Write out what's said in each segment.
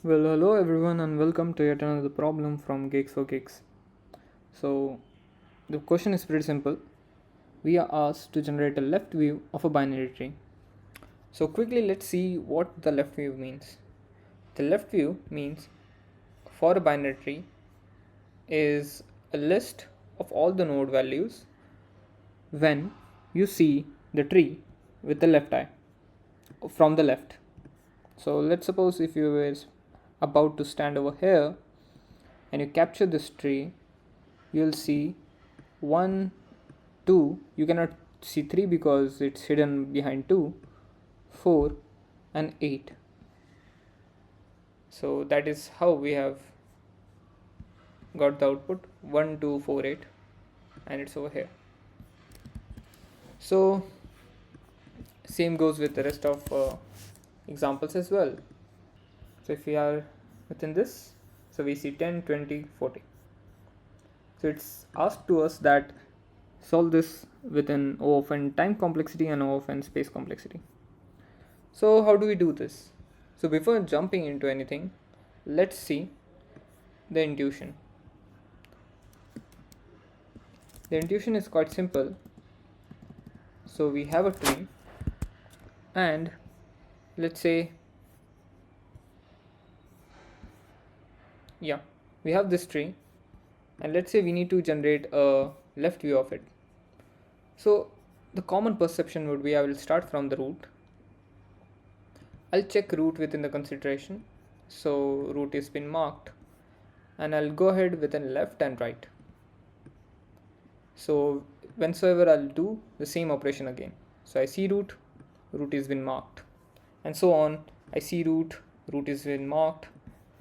Well, hello everyone, and welcome to yet another problem from Gigs for Gigs. So, the question is pretty simple. We are asked to generate a left view of a binary tree. So, quickly let's see what the left view means. The left view means for a binary tree is a list of all the node values when you see the tree with the left eye from the left. So, let's suppose if you were about to stand over here and you capture this tree, you'll see 1 2. You cannot see 3 because it's hidden behind 2, 4 and 8. So that is how we have got the output 1 2 4 8, and it's over here. So same goes with the rest of examples as well. So if we are within this, so we see 10 20 40. So it's asked to us that solve this within O of n time complexity and O of n space complexity. So how do we do this? So before jumping into anything, let's see the intuition. The intuition is quite simple. So we have a tree, and let's say, we have this tree, and let's say we need to generate a left view of it. So the common perception would be I will start from the root. I'll check root within the consideration. So root has been marked, and I'll go ahead within left and right. So whensoever I'll do the same operation again. So I see root, root has been marked, and so on. I see root, root has been marked.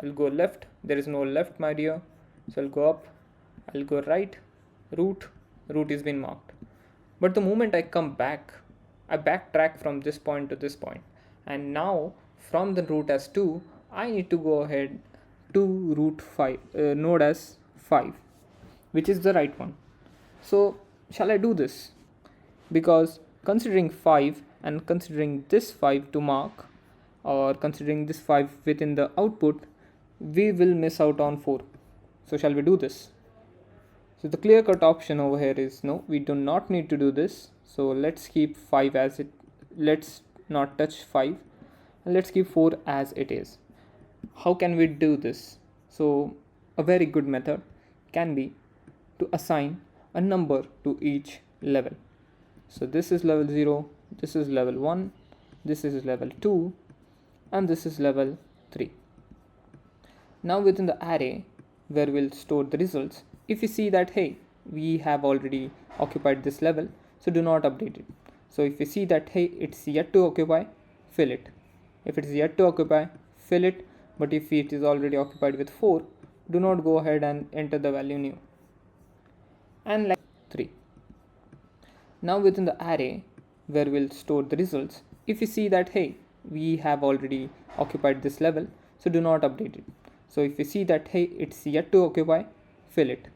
I'll go left, there is no left, my dear. So I'll go up, I'll go right, root, root has been marked. But the moment I come back, I backtrack from this point to this point, and now from the root as 2, I need to go ahead to root 5 node as 5, which is the right one. So shall I do this? Because considering 5 and considering this 5 to mark, or considering this 5 within the output, we will miss out on 4. So shall we do this? So the clear cut option over here is no, we do not need to do this. So let's keep 5 as it, let's not touch 5, and let's keep 4 as it is. How can we do this? So a very good method can be to assign a number to each level. So this is level 0, this is level 1, this is level 2, and this is level 3. Now within the array where we'll store the results, if you see that hey, we have already occupied this level, so do not update it. So if you see that hey, it's yet to occupy, fill it. If it's yet to occupy, fill it. But if it is already occupied with 4, do not go ahead and enter the value new. And like 3. Now within the array where we'll store the results, if you see that hey, we have already occupied this level, so do not update it. So if you see that hey, it's yet to occupy, fill it.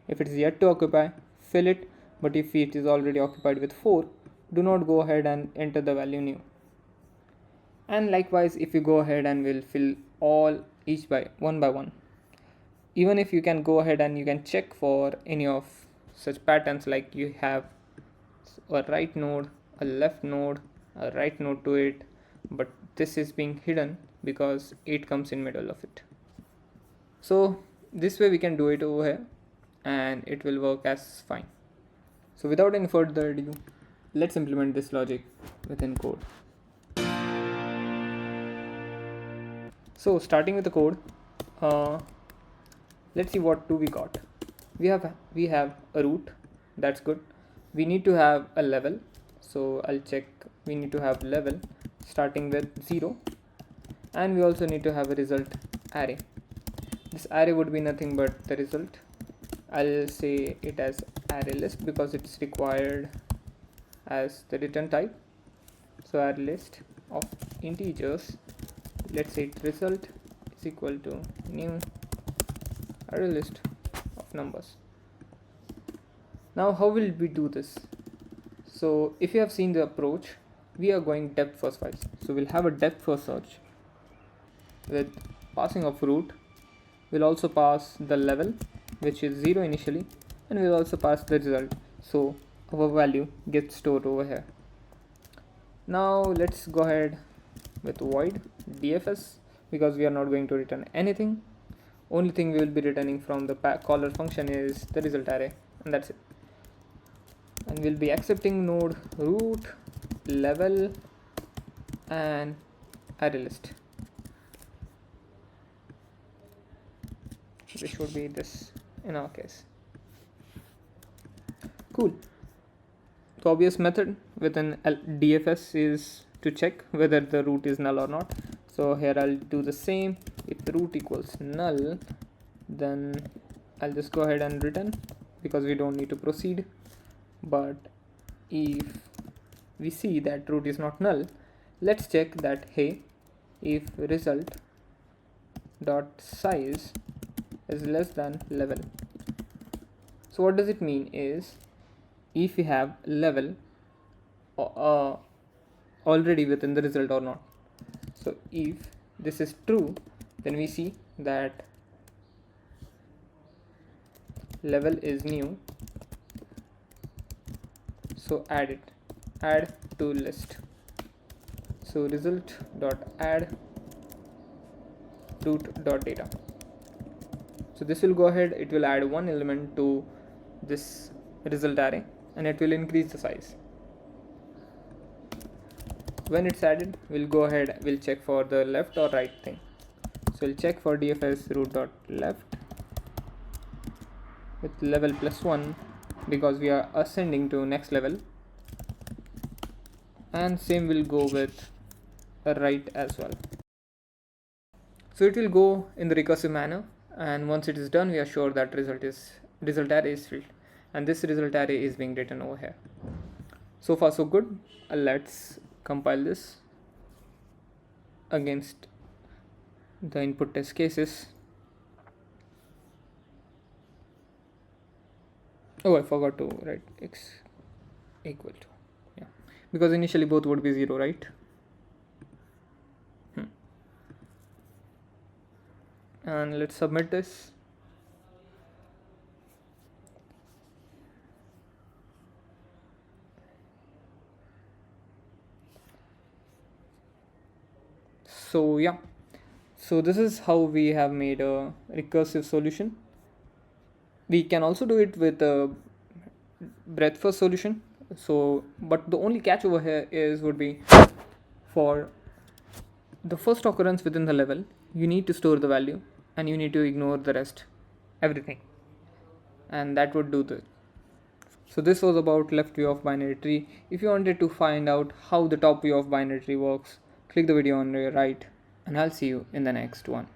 If it is yet to occupy, fill it. But if it is already occupied with 4, do not go ahead and enter the value new. And likewise, if you go ahead and will fill all each by one, even if you can go ahead and you can check for any of such patterns, like you have a right node, a left node, a right node to it, but this is being hidden because 8 comes in middle of it. So this way we can do it over here, and it will work as fine. So without any further ado, let's implement this logic within code. So starting with the code, let's see what do we got. We have a root, that's good. We need to have a level, so I'll check. We need to have level starting with 0, and we also need to have a result array. This array would be nothing but the result. I'll say it as array list because it's required as the return type. So array list of integers, let's say result is equal to new array list of numbers. Now how will we do this? So if you have seen the approach, we are going depth first first. So we'll have a depth first search with passing of root, we'll also pass the level, which is 0 initially, and we'll also pass the result, so our value gets stored over here. Now let's go ahead with void dfs, because we are not going to return anything. Only thing we will be returning from the caller function is the result array, and that's it. And we'll be accepting node root, level, and array list. This should be this in our case. Cool. The obvious method within DFS is to check whether the root is null or not. So here I'll do the same. If the root equals null, then I'll just go ahead and return, because we don't need to proceed. But if we see that root is not null, let's check that, hey, if result dot size is less than level. So what does it mean is, if we have level already within the result or not. So if this is true, then we see that level is new, so add to list. So result dot add root dot data. So this will go ahead, it will add one element to this result array, and it will increase the size. When it's added, we'll go ahead, we'll check for the left or right thing. So we'll check for dfs root dot left with level +1, because we are ascending to next level, and same will go with right as well. So it will go in the recursive manner, and once it is done, we are sure that result array is filled, and this result array is being written over here. So far so good. Let's compile this against the input test cases. Oh, I forgot to write x equal to, yeah, because initially both would be 0, right? And let's submit this. So yeah, so this is how we have made a recursive solution. We can also do it with a breadth first solution. So, but the only catch over here would be, for the first occurrence within the level, you need to store the value and you need to ignore the rest, everything, and that would do the. So this was about left view of binary tree. If you wanted to find out how the top view of binary tree works, click the video on your right, and I'll see you in the next one.